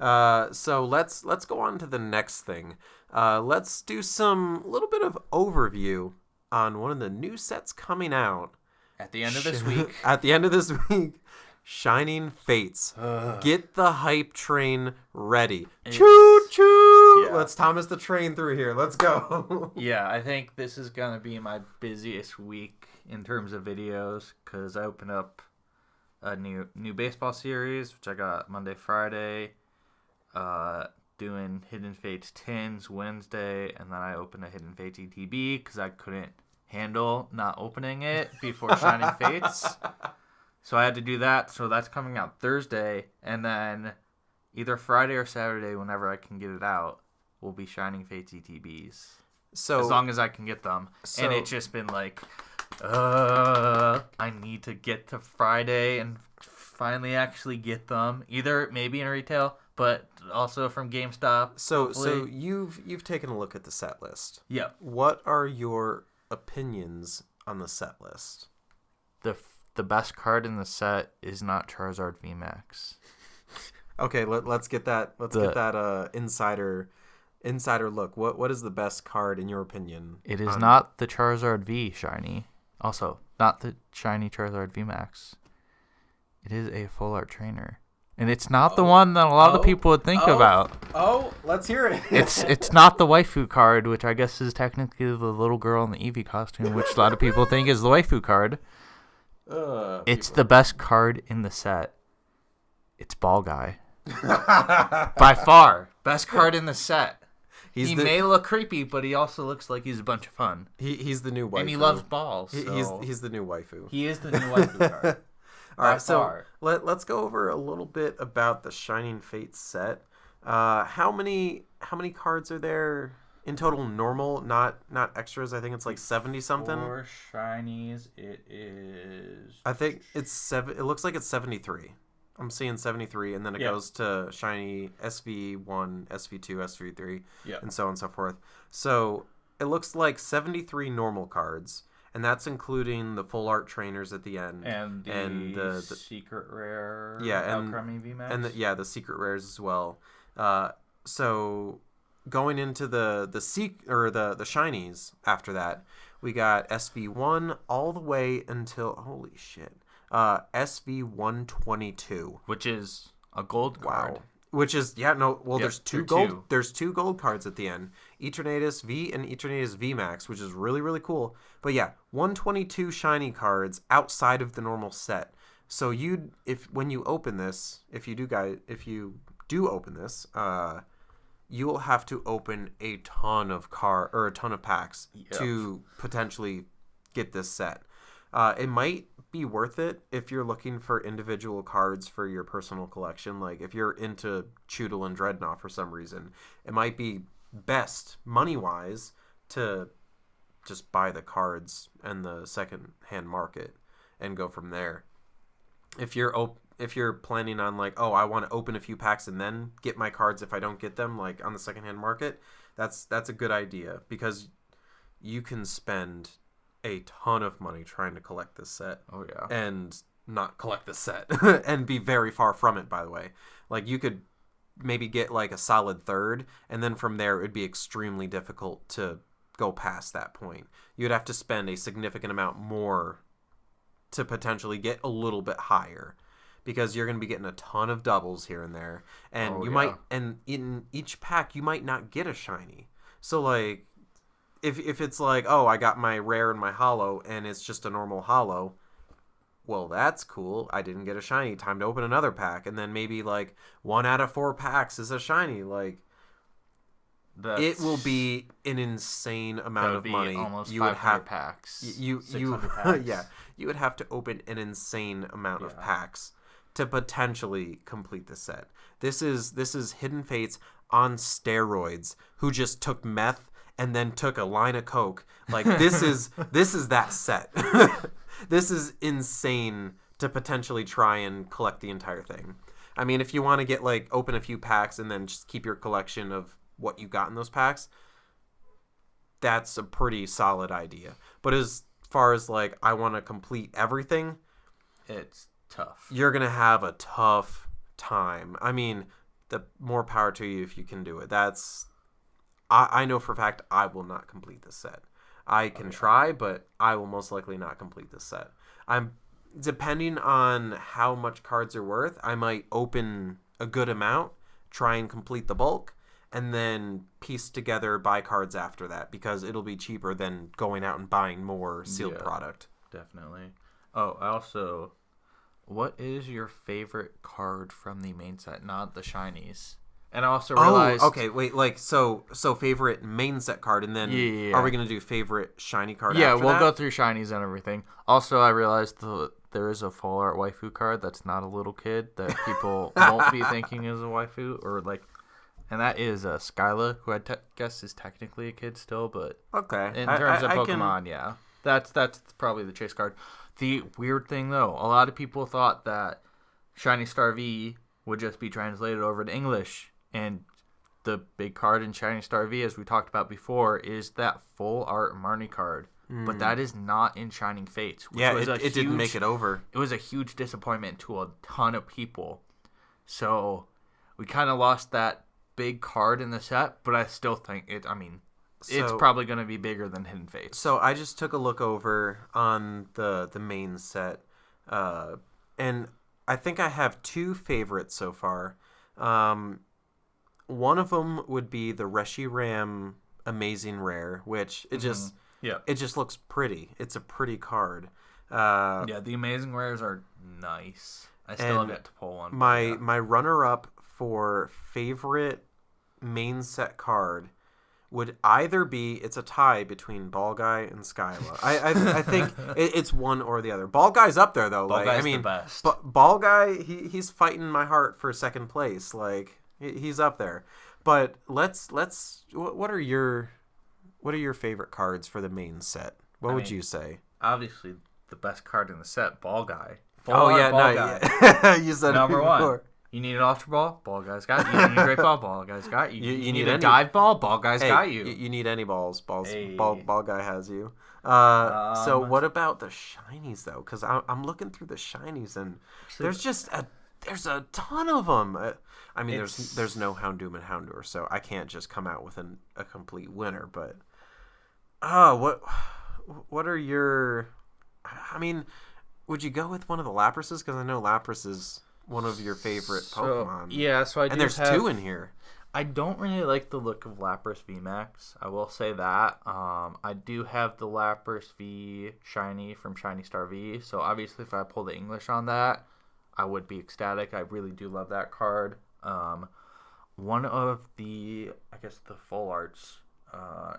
So let's go on to the next thing. Let's do some little bit of overview on one of the new sets coming out At the end of this week. At the end of this week, Shining Fates. Get the hype train ready. Choo choo! Yeah. Let's Thomas the train through here. Let's go. Yeah, I think this is gonna be my busiest week in terms of videos because I opened up a new baseball series, which I got Monday, Friday. Doing Hidden Fates tins Wednesday, and then I opened a Hidden Fates ETB because I couldn't handle not opening it before Shining Fates. So I had to do that. So that's coming out Thursday, and then either Friday or Saturday, whenever I can get it out, will be Shining Fates ETBs. So as long as I can get them. And it's just been like, I need to get to Friday and finally actually get them. Either maybe in retail, but also from GameStop. So you've taken a look at the set list. Yeah. What are your opinions on the set list? The best card in the set is not Charizard VMAX. Okay, let's get that. Get that insider look. What is the best card in your opinion? It is not the Charizard V shiny. Also, not the shiny Charizard VMAX. It is a full art trainer. And it's not the one that a lot of people would think about. Oh, let's hear it. It's not the waifu card, which I guess is technically the little girl in the Eevee costume, which a lot of people think is the waifu card. It's the best card in the set. It's Ball Guy. By far. Best card in the set. He may look creepy, but he also looks like he's a bunch of fun. He's the new waifu. And he loves balls. So. He's the new waifu. He is the new waifu card. All right, so let's go over a little bit about the Shining Fates set. How many cards are there in total? Normal, not extras. I think it's like 70 something. For shinies, it is. I think it's 7. It looks like it's 73. I'm seeing 73, and then it goes to shiny SV1, SV2, SV3, and so on and so forth. So it looks like 73 normal cards. And that's including the full art trainers at the end. And the secret rare Alchemy VMAX. And the secret rares as well. So going into the shinies after that, we got SV1 all the way until holy shit. SV122. Which is a gold card. Wow. Which is there's two gold. There's 2 gold cards at the end, Eternatus V and Eternatus VMAX, which is really really cool. But yeah, 122 shiny cards outside of the normal set. So when you open this, if you do open this, you will have to open a ton of packs to potentially get this set. It might be worth it if you're looking for individual cards for your personal collection. Like if you're into Choodle and Dreadnought for some reason, it might be best money-wise to just buy the cards and the second-hand market and go from there. If you're planning on like, I want to open a few packs and then get my cards if I don't get them like on the second-hand market, that's a good idea because you can spend a ton of money trying to collect this set. Oh yeah. And not collect the set and be very far from it, by the way. Like you could maybe get like a solid third, and then from there it would be extremely difficult to go past that point. You'd have to spend a significant amount more to potentially get a little bit higher because you're going to be getting a ton of doubles here and there, and might, and in each pack you might not get a shiny. So like if it's like, I got my rare and my holo, and it's just a normal holo, well, that's cool. I didn't get a shiny. Time to open another pack. And then maybe, like, 1 out of 4 packs is a shiny. Like, it will be an insane amount of money. Almost you would have packs. You packs. Yeah. You would have to open an insane amount of packs to potentially complete the set. This is Hidden Fates on steroids, who just took meth and then took a line of coke. Like this is that set. This is insane to potentially try and collect the entire thing. I mean, if you want to get like open a few packs and then just keep your collection of what you got in those packs, that's a pretty solid idea. But as far as like I want to complete everything, it's tough. You're gonna have a tough time. I mean, the more power to you if you can do it. I know for a fact I will not complete this set. I can try, but I will most likely not complete this set. Depending on how much cards are worth, I might open a good amount, try and complete the bulk, and then piece together buy cards after that, because it'll be cheaper than going out and buying more sealed product. Definitely. Oh, what is your favorite card from the main set, not the shinies? And I also realized... Oh, okay, wait, so favorite main set card, and then are we going to do favorite shiny card after that? Yeah, we'll go through shinies and everything. Also, I realized there is a full art waifu card that's not a little kid that people won't be thinking is a waifu, and that is Skyla, who I guess is technically a kid still, but in terms of Pokemon, yeah. That's probably the chase card. The weird thing, though, a lot of people thought that Shiny Star V would just be translated over to English, and the big card in Shiny Star V, as we talked about before, is that full art Marnie card. But that is not in Shining Fates. It didn't make it over. It was a huge disappointment to a ton of people. So we kind of lost that big card in the set, but I still think it's probably going to be bigger than Hidden Fates. So I just took a look over on the main set, and I think I have two favorites so far. One of them would be the Reshiram Amazing Rare, which it just looks pretty. It's a pretty card. The Amazing Rares are nice. I still have yet to pull one. My runner-up for favorite main set card would either be, it's a tie between Ball Guy and Skyla. I think it's one or the other. Ball Guy's up there though. Ball Guy's the best. Ball Guy, he's fighting my heart for second place. Like he's up there. But let's what are your favorite cards for the main set? What would you say? Obviously, the best card in the set, Ball Guy. Ball Guy. You said number one. You need an Ultra Ball? Ball Guy's got you. You need a Great Ball? Ball Guy's got you. You need a Dive Ball? Ball Guy's got you. You need any balls. Ball Guy has you. So what about the shinies, though? Because I'm looking through the shinies, and there's a ton of them. There's no Houndoom and Houndour, so I can't just come out with a complete winner. But what are your... would you go with one of the Laprases? Because I know Lapras is one of your favorite Pokemon. So I do. And there's two in here. I don't really like the look of Lapras VMAX. I will say that. I do have the Lapras V Shiny from Shiny Star V. So obviously, if I pull the English on that, I would be ecstatic. I really do love that card. One of the full arts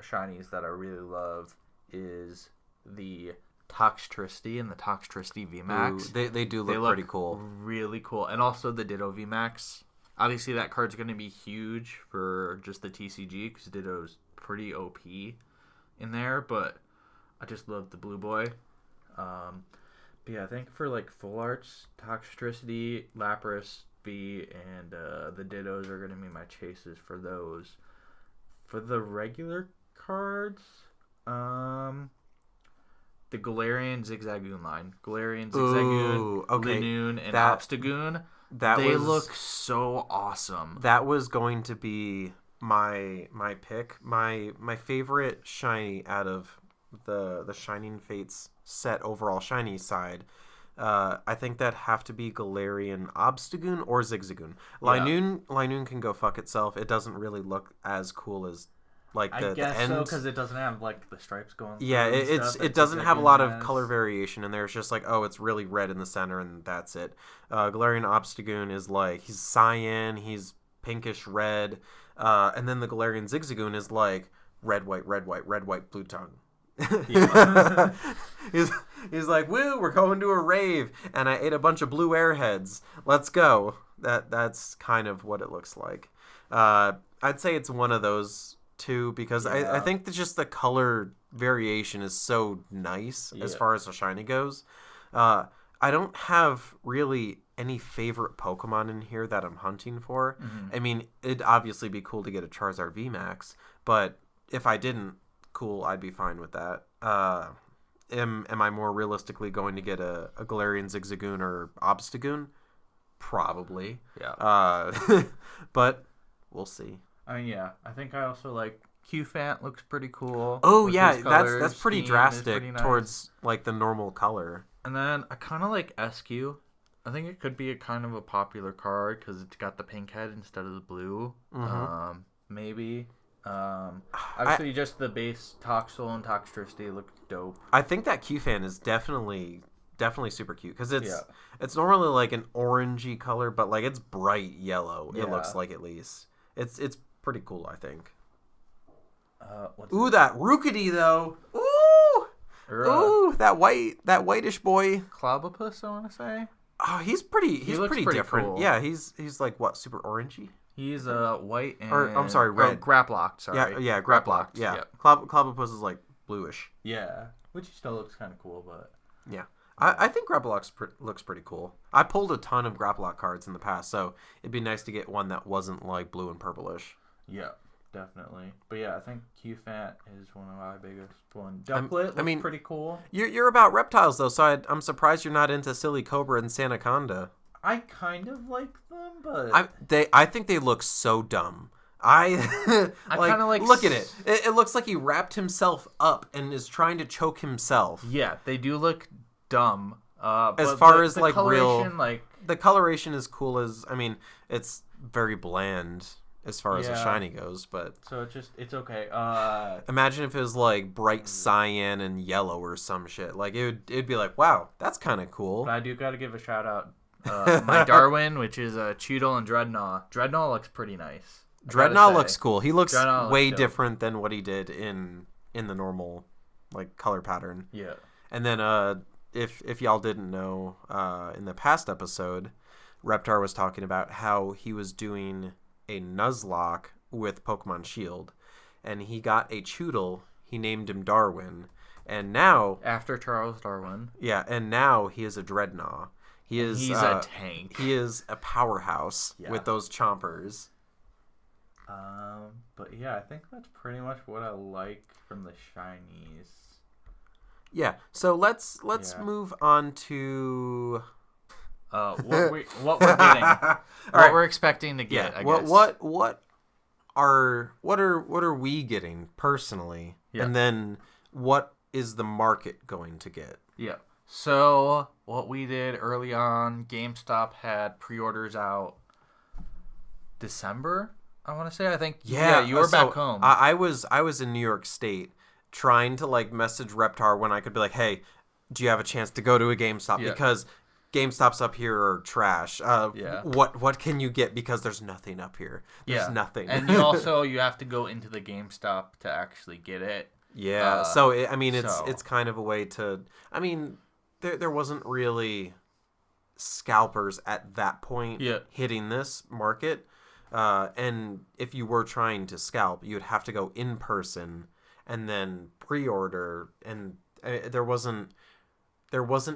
shinies that I really love is the Toxtricity and the Toxtricity VMAX. Ooh, they do look pretty cool. Really cool. And also the Ditto VMAX. Obviously, that card's going to be huge for just the TCG because Ditto's pretty OP in there, but I just love the Blue Boy. But yeah, I think for full arts, Toxtricity, Lapras, B, and the Dittos are going to be my chases for those. For the regular cards, the Galarian Zigzagoon line. Galarian Zigzagoon, Linoon, and Obstagoon. They look so awesome. That was going to be my pick. My favorite shiny out of the Shining Fates set overall shiny side. I think that'd have to be Galarian Obstagoon or Zigzagoon. Linoon can go fuck itself. It doesn't really look as cool as the end. So because it doesn't have the stripes going through. Yeah, it doesn't have a lot of color variation in there. It's just it's really red in the center and that's it. Galarian Obstagoon is he's cyan, he's pinkish red, and then the Galarian Zigzagoon is red white blue tongue. Yeah. he's like, woo, we're going to a rave and I ate a bunch of blue airheads, let's go. That's kind of what it looks like. I'd say it's one of those two because I think that just the color variation is so nice as far as the shiny goes. I don't have really any favorite Pokemon in here that I'm hunting for. It'd obviously be cool to get a Charizard VMAX, but if I didn't, cool, I'd be fine with that. Am I more realistically going to get a Galarian Zigzagoon or Obstagoon? Probably. Yeah. But we'll see. I mean, yeah. I think I also like Q-Fant looks pretty cool. Oh yeah, that's pretty drastic nice. Towards like the normal color. And then I kind of like SQ. I think it could be a kind of a popular card because it's got the pink head instead of the blue. Mm-hmm. Maybe. Obviously, just the base Toxel and Toxtricity look dope. I think that Q-Fan is definitely super cute because it's normally like an orangey color, but like it's bright yellow. Yeah. It looks like at least it's pretty cool. I think. Ooh, that Rookity though. Ooh, that whitish boy. Clobopus, I want to say. Oh, he's pretty different. Cool. Yeah, he's like what, super orangey? He's white and I'm sorry, red. Graplocked, sorry. Yeah, Graplocked. Yeah. Yep. Clobopus is like bluish. Yeah, which still looks kind of cool, but yeah. I think Graplock looks pretty cool. I pulled a ton of Graplock cards in the past, so it'd be nice to get one that wasn't like blue and purplish. Yeah. Definitely. But yeah, I think Q-Fant is one of my biggest ones. Ducklet looks pretty cool. You're about reptiles, though, so I'm surprised you're not into Silly Cobra and Sandaconda. I kind of like them, but... I think they look so dumb. I kind of like... Look at it. It looks like he wrapped himself up and is trying to choke himself. Yeah, they do look dumb. As far as, like, real... The coloration is cool as... I mean, it's very bland... as far as a shiny goes, but... So it's okay. Imagine if it was, like, bright cyan and yellow or some shit. Like, it'd be like, wow, that's kind of cool. But I do gotta give a shout-out. My Darwin, which is Cheetle and Dreadnought. Dreadnought looks pretty nice. Dreadnought looks cool. He looks way different than what he did in the normal, like, color pattern. Yeah. And then, if y'all didn't know, in the past episode, Reptar was talking about how he was doing... a Nuzlocke with Pokemon Shield, and he got a Choodle. He named him Darwin, and now after Charles Darwin. Yeah, and now he is a Dreadnought. He's a tank. He is a powerhouse with those chompers. But yeah, I think that's pretty much what I like from the shinies. Yeah, so let's move on to. What we're getting, what we're expecting to get. I guess. What are we getting personally, and then what is the market going to get? Yeah. So what we did early on, GameStop had pre-orders out December. I want to say. I think. Yeah, you were back home. I was in New York State trying to like message Reptar when I could be like, hey, do you have a chance to go to a GameStop because. GameStops up here are trash. What can you get? Because there's nothing up here. There's nothing. And you have to go into the GameStop to actually get it. Yeah. It's kind of a way to. I mean, there wasn't really scalpers at that point hitting this market. And if you were trying to scalp, you'd have to go in person and then pre-order, and there wasn't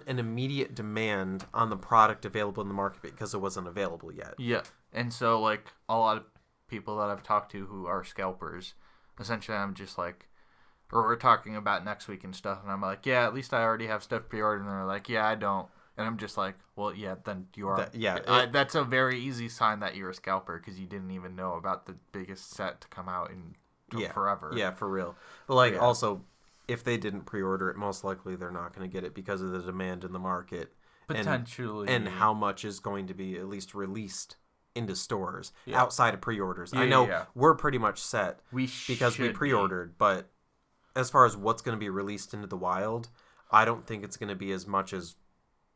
an immediate demand on the product available in the market because it wasn't available yet. Yeah. And so, like, a lot of people that I've talked to who are scalpers, essentially I'm just like, or we're talking about next week and stuff, and I'm like, yeah, at least I already have stuff pre-ordered, and they're like, yeah, I don't. And I'm just like, well, yeah, then you are. That's a very easy sign that you're a scalper because you didn't even know about the biggest set to come out in forever. Yeah, for real. But, also... if they didn't pre-order it, most likely they're not going to get it because of the demand in the market. Potentially. And how much is going to be at least released into stores outside of pre-orders. I know we're pretty much set because we pre-ordered, but as far as what's going to be released into the wild, I don't think it's going to be as much as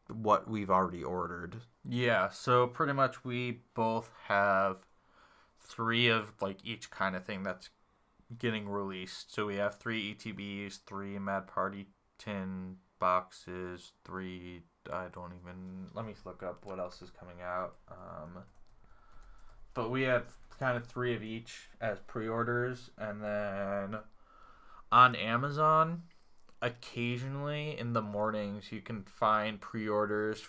what we've already ordered. Yeah, so pretty much we both have 3 of like each kind of thing that's getting released. So we have 3 ETBs, 3 Mad Party tin boxes, 3 let me look up what else is coming out. But we have kind of 3 of each as pre-orders, and then on Amazon occasionally in the mornings you can find pre-orders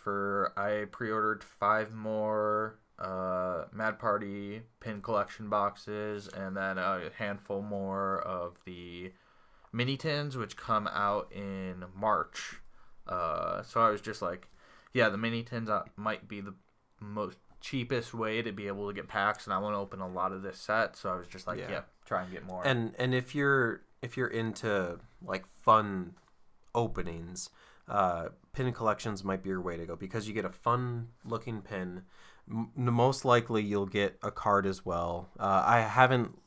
I pre-ordered 5 more Mad Party pin collection boxes, and then a handful more of the mini tins, which come out in March. So I was just like, yeah, the mini tins might be the most cheapest way to be able to get packs, and I want to open a lot of this set, so I was just like, try and get more. And if you're into like fun openings, pin collections might be your way to go, because you get a fun looking pin. Most likely you'll get a card as well. I haven't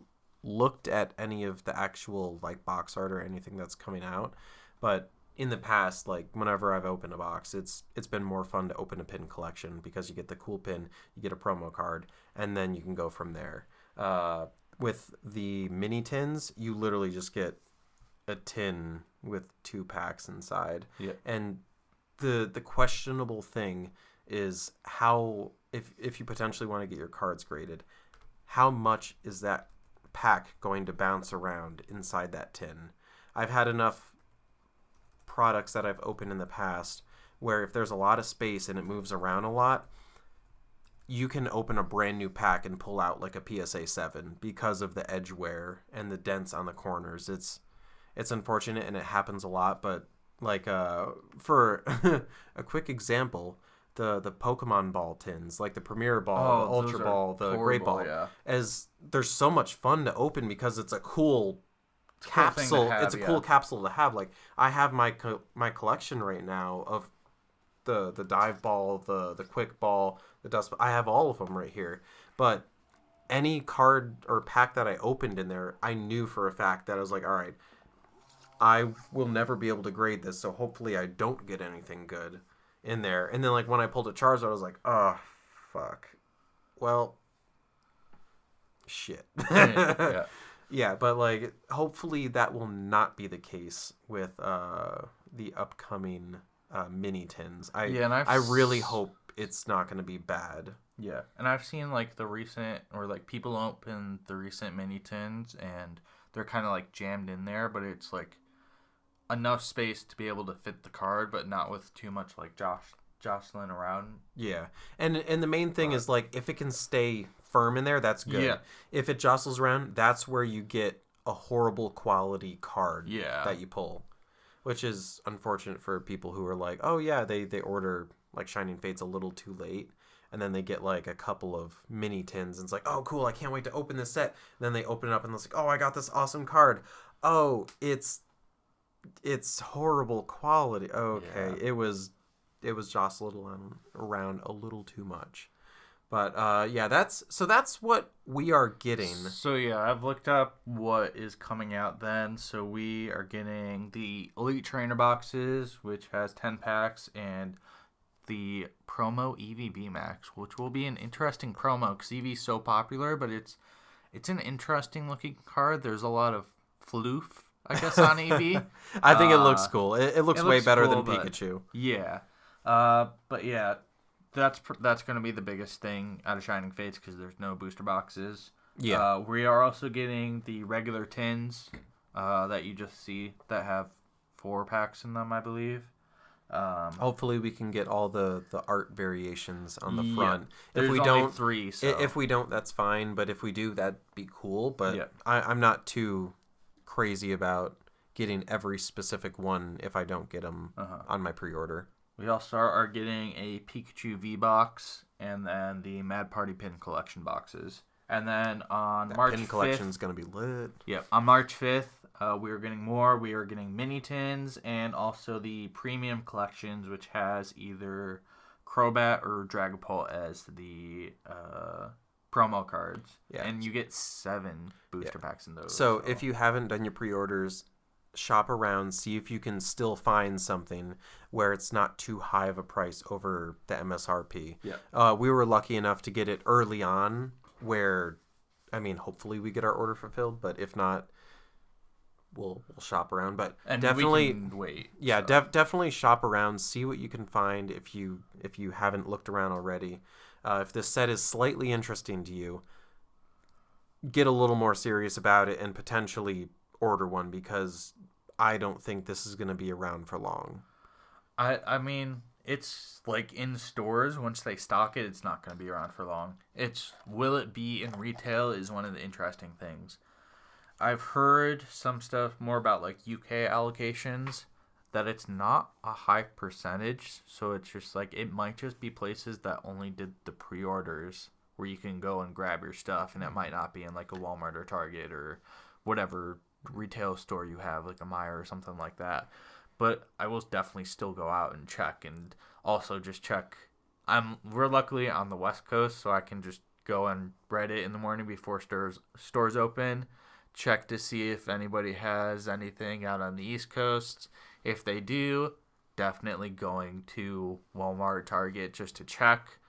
looked at any of the actual like box art or anything that's coming out, but in the past, like whenever I've opened a box, it's been more fun to open a pin collection, because you get the cool pin, you get a promo card, and then you can go from there. With the mini tins, you literally just get a tin with 2 packs inside. Yeah. And the questionable thing is how, if you potentially want to get your cards graded, how much is that pack going to bounce around inside that tin? I've had enough products that I've opened in the past where if there's a lot of space and it moves around a lot, you can open a brand new pack and pull out like a PSA 7 because of the edge wear and the dents on the corners. It's unfortunate and it happens a lot, but like for a quick example, the Pokemon ball tins, like the Premier Ball, the Ultra Ball, the Great Ball, as there's so much fun to open because it's a cool capsule. It's a cool capsule to have. Like I have my collection right now of the dive ball, the quick ball, the dust. I have all of them right here. But any card or pack that I opened in there, I knew for a fact that I was like, all right, I will never be able to grade this, so hopefully I don't get anything good in there. And then like when I pulled a Charizard, I was like, oh fuck. Well, shit. Yeah, but like hopefully that will not be the case with the upcoming mini tins. I really hope it's not going to be bad. Yeah, and I've seen like the recent, or like people open the recent mini tins and they're kind of like jammed in there, but it's like enough space to be able to fit the card, but not with too much like jostling around. Yeah, and the main thing is like if it can stay firm in there, that's good. Yeah. If it jostles around, that's where you get a horrible quality card that you pull, which is unfortunate for people who are like, oh yeah, they order like Shining Fates a little too late, and then they get like a couple of mini tins and it's like, oh cool, I can't wait to open this set. And then they open it up and it's like, oh, I got this awesome card. Oh, it's horrible quality. Okay, it was jostled around a little too much. But that's what we are getting. So yeah, I've looked up what is coming out then. So we are getting the Elite Trainer boxes, which has 10 packs, and the promo EV Max, which will be an interesting promo because EV's so popular, but it's an interesting looking card. There's a lot of floof, I guess, on EV. I think it looks cool. It looks way better than Pikachu. Yeah. But yeah, that's going to be the biggest thing out of Shining Fates because there's no booster boxes. Yeah. We are also getting the regular tins that you just see that have 4 packs in them, I believe. Hopefully we can get all the art variations on the front. If we don't, 3. So. If we don't, that's fine. But if we do, that'd be cool. But I'm not too crazy about getting every specific one if I don't get them on my pre-order. We also are getting a Pikachu V box and then the Mad Party Pin Collection boxes. And then on March 5th... Pin Collection's going to be lit. Yep. On March 5th, we are getting more. We are getting mini tins and also the Premium Collections, which has either Crobat or Dragapult as the promo cards. Yeah. And you get 7 booster packs in those. So if you haven't done your pre-orders, shop around, see if you can still find something where it's not too high of a price over the MSRP. Yeah. We were lucky enough to get it early on where, I mean, hopefully we get our order fulfilled, but if not, we'll shop around. But and definitely we can wait. Yeah, so. Definitely shop around, see what you can find if you haven't looked around already. If this set is slightly interesting to you, get a little more serious about it and potentially order one, because I don't think this is going to be around for long. I mean, it's like in stores, once they stock it, it's not going to be around for long. Will it be in retail is one of the interesting things. I've heard some stuff more about like UK allocations that it's not a high percentage. So it's just like, it might just be places that only did the pre-orders where you can go and grab your stuff, and it might not be in like a Walmart or Target or whatever retail store you have, like a Meijer or something like that. But I will definitely still go out and check, and also just check. We're luckily on the West Coast, so I can just go and Reddit in the morning before stores open, check to see if anybody has anything out on the East Coast. If they do, definitely going to Walmart, Target just to check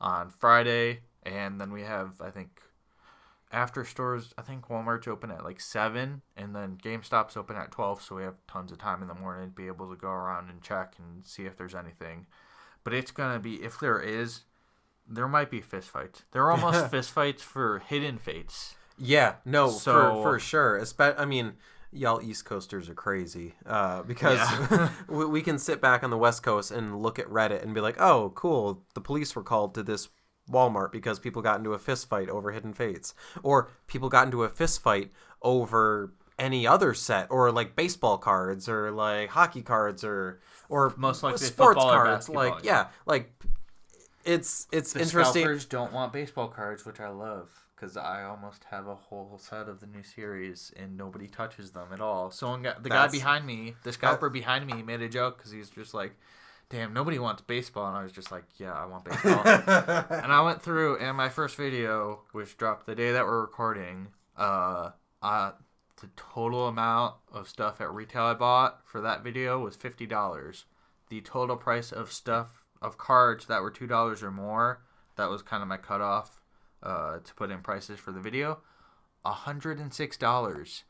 on Friday. And then we have, I think, after stores, I think Walmart's open at like 7, and then GameStop's open at 12, so we have tons of time in the morning to be able to go around and check and see if there's anything. But it's going to be, if there is, there might be fistfights. There are almost fistfights for hidden fates. Yeah, no, so, for sure. I mean, y'all East Coasters are crazy because we can sit back on the West Coast and look at Reddit and be like, oh, cool, the police were called to this Walmart because people got into a fist fight over hidden fates, or people got into a fist fight over any other set, or like baseball cards, or like hockey cards, or most likely sports cards. Like like it's the interesting. Scalpers don't want baseball cards, which I love, because I almost have a whole set of the new series and nobody touches them at all. The guy behind me, the scalper behind me, made a joke because he's just like, damn, nobody wants baseball. And I was just like, yeah, I want baseball. And I went through, and my first video, which dropped the day that we're recording, the total amount of stuff at retail I bought for that video was $50. The total price of cards that were $2 or more, that was kind of my cutoff to put in prices for the video, $106.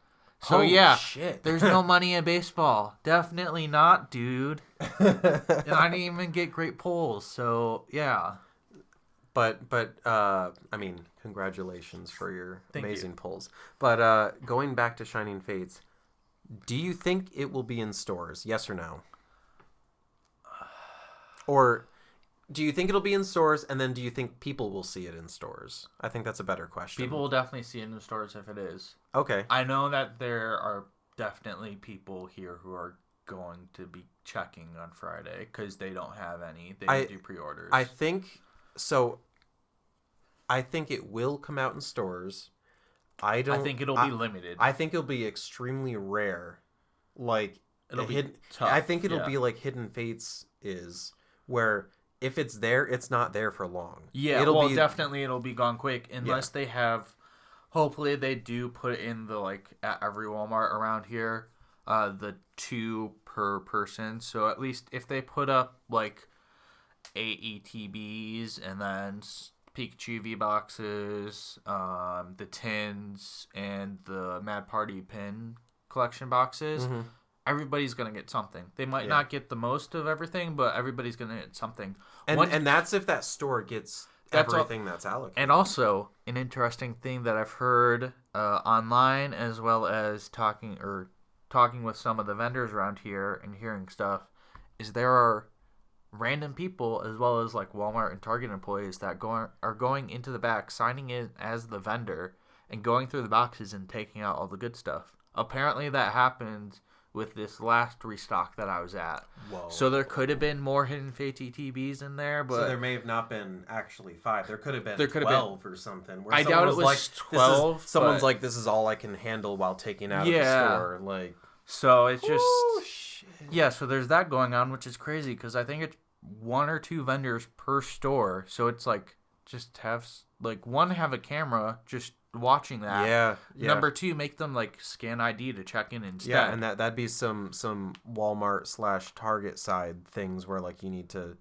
So yeah, shit. There's no money in baseball. Definitely not, dude. And I didn't even get great polls. So yeah. But I mean, congratulations for your amazing polls. But going back to Shining Fates, do you think it will be in stores? Yes or no? Or do you think it'll be in stores, and then do you think people will see it in stores? I think that's a better question. People will definitely see it in stores if it is. Okay. I know that there are definitely people here who are going to be checking on Friday because they don't have any. They don't do pre-orders. I think it will come out in stores. I think it'll be limited. I think it'll be extremely rare. Like it'll be tough. I think it'll be like Hidden Fates is, where if it's there, it's not there for long. Yeah, definitely it'll be gone quick unless they have. Hopefully they do put in the, like, at every Walmart around here, the 2 per person. So at least if they put up like 8 ETBs and then Pikachu V boxes, the tins, and the Mad Party pin collection boxes, everybody's going to get something. They might not get the most of everything, but everybody's going to get something. And that's if that store gets everything that's allocated. And also, an interesting thing that I've heard online, as well as talking with some of the vendors around here and hearing stuff, is there are random people, as well as like Walmart and Target employees, that are going into the back, signing in as the vendor, and going through the boxes and taking out all the good stuff. Apparently that happened with this last restock that I was at. Whoa. So there could have been more Hidden Fates ETBs in there, but so there may have not been actually 5. There could have been 12 or something. I doubt it was like 12. Someone's like, this is all I can handle while taking out of the store. Like, so it's just shit. Yeah. So there's that going on, which is crazy because I think it's 1 or 2 vendors per store. So it's like, just have like one, have a camera just watching that. Yeah. Number 2, make them like scan ID to check in instead. Yeah, and that'd be some Walmart / Target side things where like you need to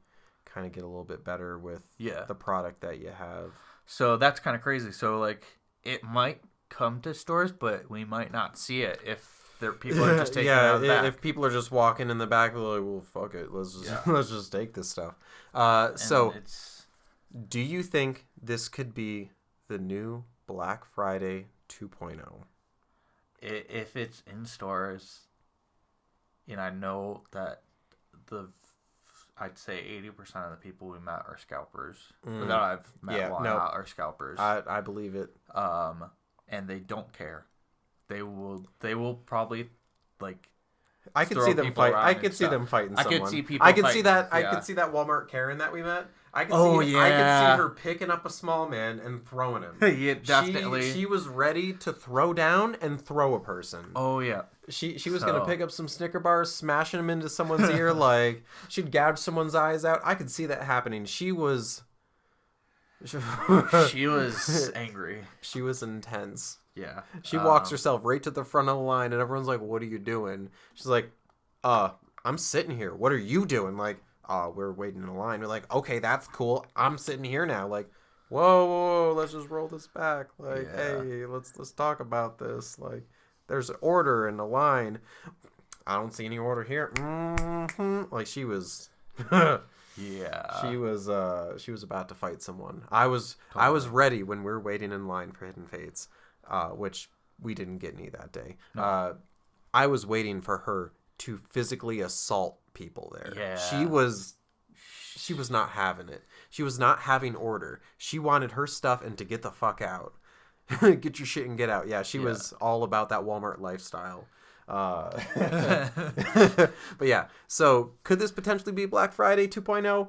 kind of get a little bit better with the product that you have. So that's kind of crazy. So like it might come to stores, but we might not see it if people are just taking it out of the back. If people are just walking in the back, they're like, well, fuck it, let's just take this stuff. So do you think this could be the new Black Friday 2.0? If it's in stores, and I know that I'd say 80% of the people we met are scalpers. That I've met are scalpers. I believe it. And they don't care. They will probably like I could see them fight. I could see them fighting someone. I could see people. I could see that. Yeah. I could see that Walmart Karen that we met. I could see her picking up a small man and throwing him. Yeah, definitely. She was ready to throw down and throw a person. Oh yeah. She was gonna pick up some Snicker bars, smashing them into someone's ear, like she'd gouge someone's eyes out. I could see that happening. She was angry. She was intense. Yeah. She walks herself right to the front of the line, and everyone's like, "What are you doing?" She's like, I'm sitting here. What are you doing?" Like, we're waiting in a line. We're like, "Okay, that's cool. I'm sitting here now." Like, whoa, let's just roll this back. Like, hey, let's talk about this. Like, there's an order in the line. I don't see any order here. Mm-hmm. Like, she was... Yeah. She was about to fight someone. I was ready when we were waiting in line for Hidden Fates, which we didn't get any that day. No. I was waiting for her to physically assault people there. Yeah. She was not having it. She was not having order. She wanted her stuff and to get the fuck out. Get your shit and get out. Yeah, she was all about that Walmart lifestyle. But yeah, so could this potentially be Black Friday 2.0?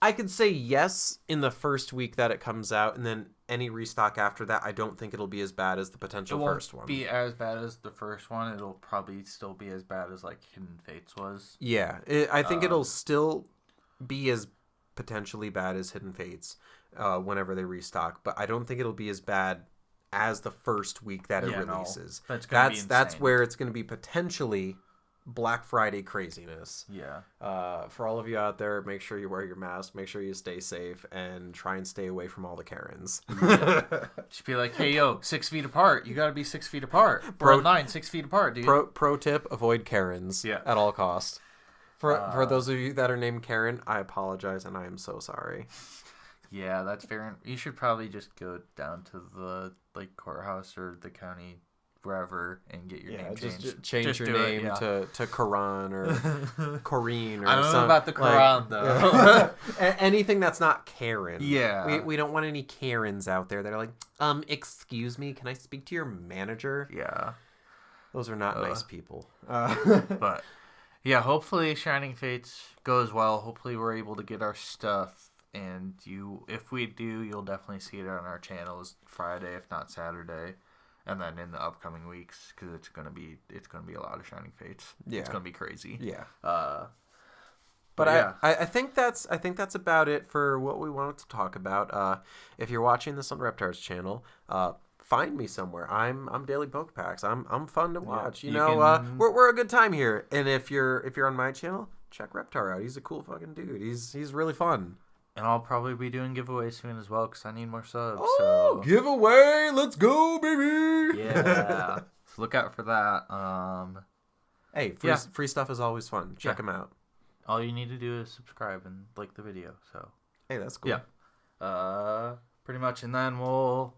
I could say yes in the first week that it comes out, and then any restock after that, I don't think it'll be as bad as the potential first one. It won't be as bad as the first one. It'll probably still be as bad as like Hidden Fates was. Yeah, I think it'll still be as potentially bad as Hidden Fates whenever they restock, but I don't think it'll be as bad as the first week that it releases. No, that's where it's going to be potentially Black Friday craziness. Yeah. For all of you out there, make sure you wear your mask, make sure you stay safe, and try and stay away from all the Karens. Yeah. Just be like, hey, yo, 6 feet apart. You got to be 6 feet apart. We're online 6 feet apart, dude. Pro tip, avoid Karens at all costs. For those of you that are named Karen, I apologize, and I am so sorry. Yeah, that's fair. You should probably just go down to the courthouse or the county, wherever, and get your name changed. Just change your name to Quran or Corrine or I don't know about the Quran, though. Anything that's not Karen. Yeah. We don't want any Karens out there that are like, excuse me, can I speak to your manager? Yeah. Those are not nice people. But, yeah, hopefully Shining Fates goes well. Hopefully we're able to get our stuff. And if we do, you'll definitely see it on our channels Friday, if not Saturday, and then in the upcoming weeks, because it's gonna be a lot of Shining Fates. Yeah, it's gonna be crazy. Yeah. But yeah. I think that's about it for what we wanted to talk about. If you're watching this on Reptar's channel, find me somewhere. I'm DailyPokePacks. I'm fun to watch. Yeah, we're a good time here. And if you're on my channel, check Reptar out. He's a cool fucking dude. He's really fun. And I'll probably be doing giveaways soon as well because I need more subs. Oh, so. Giveaway! Let's go, baby! Yeah. So look out for that. Hey, free stuff is always fun. Check them out. All you need to do is subscribe and like the video. So hey, that's cool. Yeah. Pretty much. And then we'll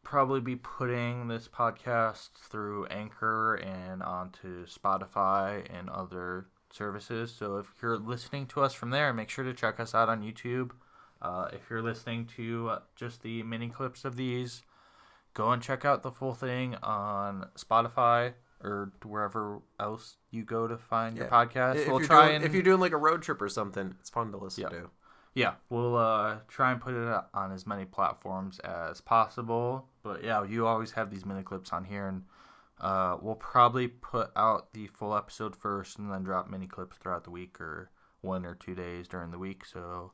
probably be putting this podcast through Anchor and onto Spotify and other services. So if you're listening to us from there, make sure to check us out on YouTube. If you're listening to just the mini clips of these, go and check out the full thing on Spotify or wherever else you go to find your podcast. If you're doing like a road trip or something, it's fun to listen to. Yeah, we'll try and put it on as many platforms as possible. But yeah, you always have these mini clips on here, and we'll probably put out the full episode first and then drop mini clips throughout the week or 1 or 2 days during the week. So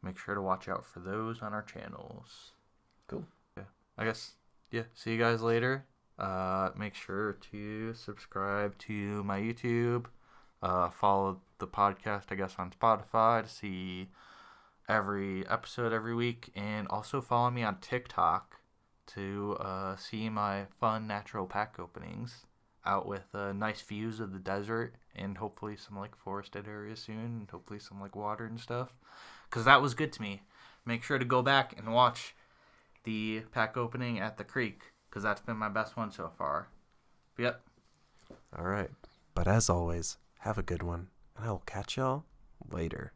make sure to watch out for those on our channels. Cool. Yeah. I guess, see you guys later. Make sure to subscribe to my YouTube. Follow the podcast, I guess, on Spotify to see every episode every week. And also follow me on TikTok to see my fun natural pack openings out with nice views of the desert and hopefully some like forested areas soon and hopefully some like water and stuff, because that was good to me. Make sure to go back and watch the pack opening at the creek because that's been my best one so far. Yep. All right, but as always, have a good one and I will catch y'all later.